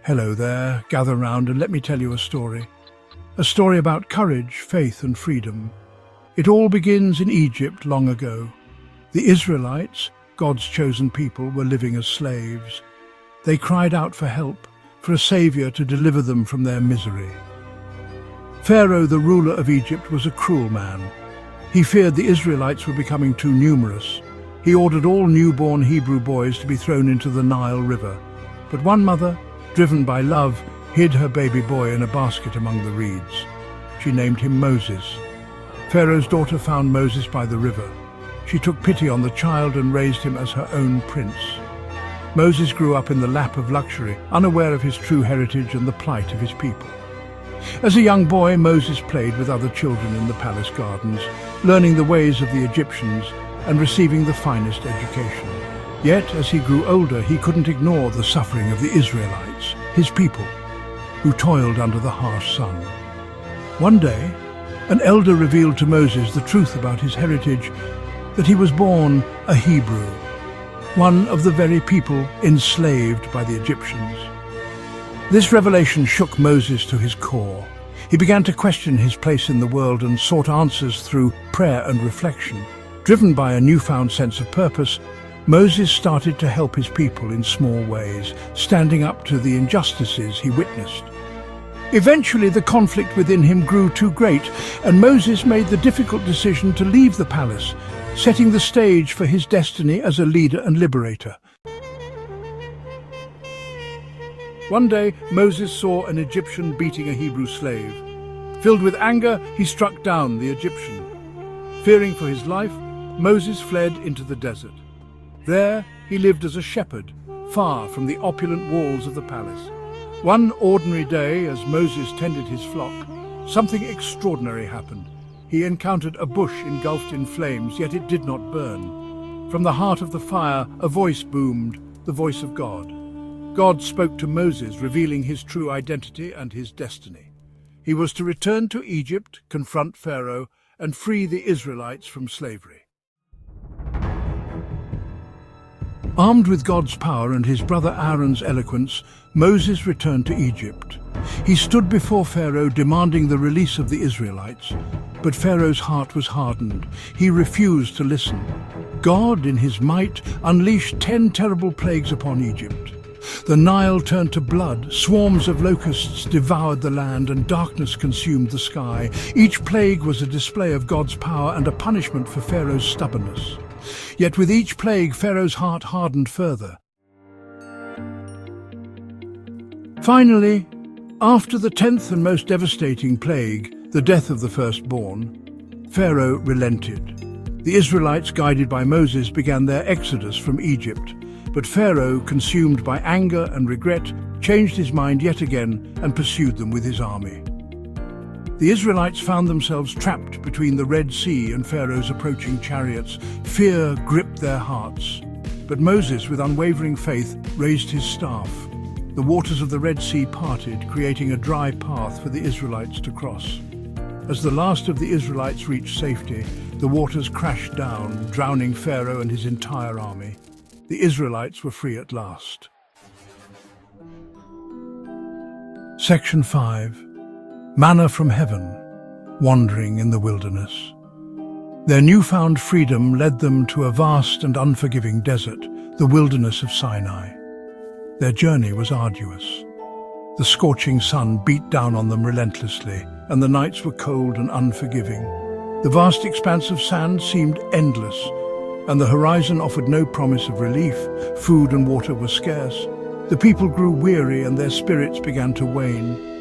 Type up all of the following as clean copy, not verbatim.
Hello there, gather round and let me tell you a story. A story about courage, faith and freedom. It all begins in Egypt long ago. The Israelites, God's chosen people, were living as slaves. They cried out for help, for a saviour to deliver them from their misery. Pharaoh, the ruler of Egypt, was a cruel man. He feared the Israelites were becoming too numerous. He ordered all newborn Hebrew boys to be thrown into the Nile River. But one mother, driven by love, hid her baby boy in a basket among the reeds. She named him Moses. Pharaoh's daughter found Moses by the river. She took pity on the child and raised him as her own prince. Moses grew up in the lap of luxury, unaware of his true heritage and the plight of his people. As a young boy, Moses played with other children in the palace gardens, learning the ways of the Egyptians and receiving the finest education. Yet, as he grew older, he couldn't ignore the suffering of the Israelites, his people, who toiled under the harsh sun. One day, an elder revealed to Moses the truth about his heritage, that he was born a Hebrew, one of the very people enslaved by the Egyptians. This revelation shook Moses to his core. He began to question his place in the world and sought answers through prayer and reflection. Driven by a newfound sense of purpose, Moses started to help his people in small ways, standing up to the injustices he witnessed. Eventually, the conflict within him grew too great, and Moses made the difficult decision to leave the palace, setting the stage for his destiny as a leader and liberator. One day, Moses saw an Egyptian beating a Hebrew slave. Filled with anger, he struck down the Egyptian. Fearing for his life, Moses fled into the desert. There, he lived as a shepherd, far from the opulent walls of the palace. One ordinary day, as Moses tended his flock, something extraordinary happened. He encountered a bush engulfed in flames, yet it did not burn. From the heart of the fire, a voice boomed, the voice of God. God spoke to Moses, revealing his true identity and his destiny. He was to return to Egypt, confront Pharaoh, and free the Israelites from slavery. Armed with God's power and his brother Aaron's eloquence, Moses returned to Egypt. He stood before Pharaoh demanding the release of the Israelites, but Pharaoh's heart was hardened. He refused to listen. God, in his might, unleashed 10 terrible plagues upon Egypt. The Nile turned to blood, swarms of locusts devoured the land, and darkness consumed the sky. Each plague was a display of God's power and a punishment for Pharaoh's stubbornness. Yet with each plague, Pharaoh's heart hardened further. Finally, after the 10th and most devastating plague, the death of the firstborn, Pharaoh relented. The Israelites, guided by Moses, began their exodus from Egypt. But Pharaoh, consumed by anger and regret, changed his mind yet again and pursued them with his army. The Israelites found themselves trapped between the Red Sea and Pharaoh's approaching chariots. Fear gripped their hearts. But Moses, with unwavering faith, raised his staff. The waters of the Red Sea parted, creating a dry path for the Israelites to cross. As the last of the Israelites reached safety, the waters crashed down, drowning Pharaoh and his entire army. The Israelites were free at last. Section 5. Manna from heaven, wandering in the wilderness. Their newfound freedom led them to a vast and unforgiving desert, the wilderness of Sinai. Their journey was arduous. The scorching sun beat down on them relentlessly, and the nights were cold and unforgiving. The vast expanse of sand seemed endless, and the horizon offered no promise of relief. Food and water were scarce. The people grew weary and their spirits began to wane.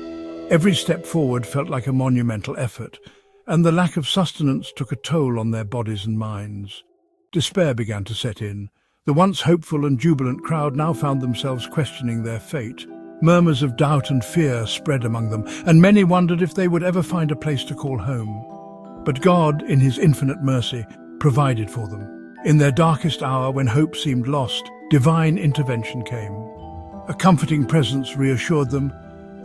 Every step forward felt like a monumental effort, and the lack of sustenance took a toll on their bodies and minds. Despair began to set in. The once hopeful and jubilant crowd now found themselves questioning their fate. Murmurs of doubt and fear spread among them, and many wondered if they would ever find a place to call home. But God, in his infinite mercy, provided for them. In their darkest hour, when hope seemed lost, divine intervention came. A comforting presence reassured them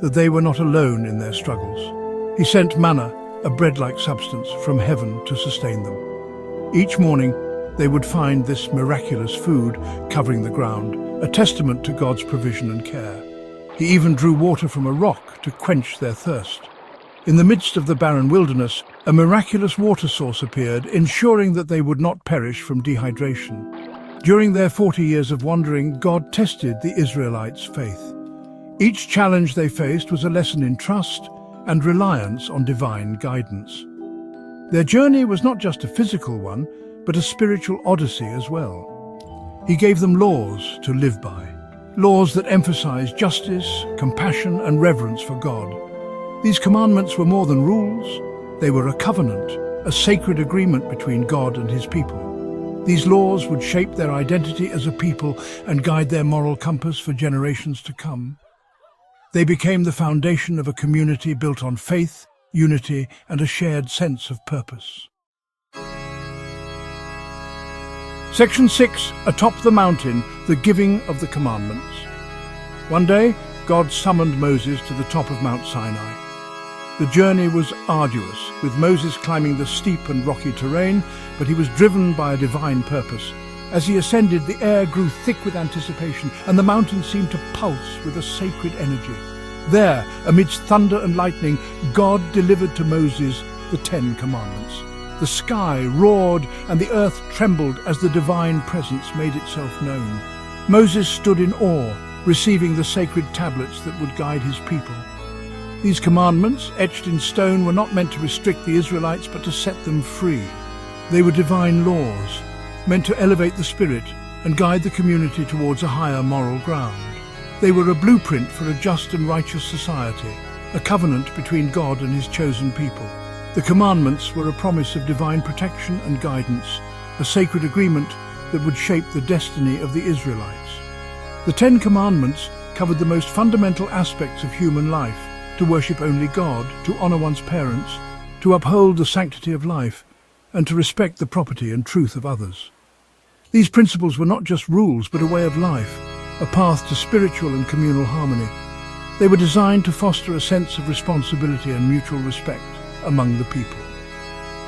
that they were not alone in their struggles. He sent manna, a bread-like substance, from heaven to sustain them. Each morning, they would find this miraculous food covering the ground, a testament to God's provision and care. He even drew water from a rock to quench their thirst. In the midst of the barren wilderness, a miraculous water source appeared, ensuring that they would not perish from dehydration. During their 40 years of wandering, God tested the Israelites' faith. Each challenge they faced was a lesson in trust and reliance on divine guidance. Their journey was not just a physical one, but a spiritual odyssey as well. He gave them laws to live by, laws that emphasized justice, compassion, and reverence for God. These commandments were more than rules. They were a covenant, a sacred agreement between God and his people. These laws would shape their identity as a people and guide their moral compass for generations to come. They became the foundation of a community built on faith, unity, and a shared sense of purpose. Section 6. Atop the mountain, the giving of the commandments. One day, God summoned Moses to the top of Mount Sinai. The journey was arduous, with Moses climbing the steep and rocky terrain, but he was driven by a divine purpose. As he ascended, the air grew thick with anticipation, and the mountain seemed to pulse with a sacred energy. There, amidst thunder and lightning, God delivered to Moses the 10 Commandments. The sky roared and the earth trembled as the divine presence made itself known. Moses stood in awe, receiving the sacred tablets that would guide his people. These commandments, etched in stone, were not meant to restrict the Israelites, but to set them free. They were divine laws, meant to elevate the spirit and guide the community towards a higher moral ground. They were a blueprint for a just and righteous society, a covenant between God and his chosen people. The commandments were a promise of divine protection and guidance, a sacred agreement that would shape the destiny of the Israelites. The 10 Commandments covered the most fundamental aspects of human life: to worship only God, to honor one's parents, to uphold the sanctity of life, and to respect the property and truth of others. These principles were not just rules, but a way of life, a path to spiritual and communal harmony. They were designed to foster a sense of responsibility and mutual respect among the people.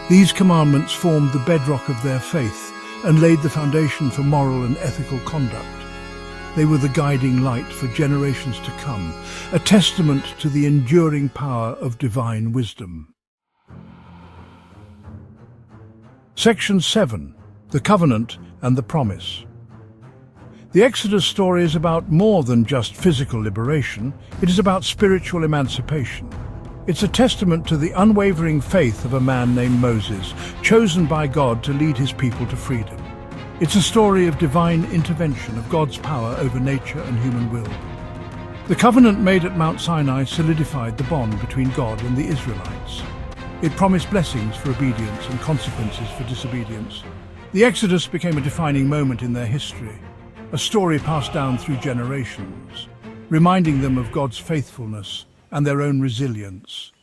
These commandments formed the bedrock of their faith and laid the foundation for moral and ethical conduct. They were the guiding light for generations to come, a testament to the enduring power of divine wisdom. Section 7. The Covenant and the Promise. The Exodus story is about more than just physical liberation. It is about spiritual emancipation. It's a testament to the unwavering faith of a man named Moses, chosen by God to lead his people to freedom. It's a story of divine intervention, of God's power over nature and human will. The covenant made at Mount Sinai solidified the bond between God and the Israelites. It promised blessings for obedience and consequences for disobedience. The Exodus became a defining moment in their history, a story passed down through generations, reminding them of God's faithfulness and their own resilience.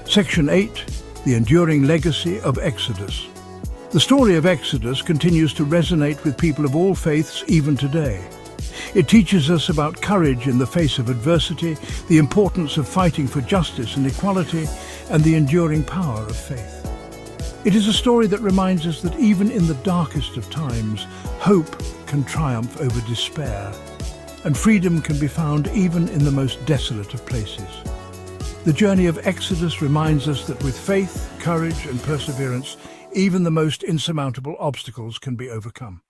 Section 8. The Enduring Legacy of Exodus. The story of Exodus continues to resonate with people of all faiths even today. It teaches us about courage in the face of adversity, the importance of fighting for justice and equality, and the enduring power of faith. It is a story that reminds us that even in the darkest of times, hope can triumph over despair, and freedom can be found even in the most desolate of places. The journey of Exodus reminds us that with faith, courage, and perseverance, even the most insurmountable obstacles can be overcome.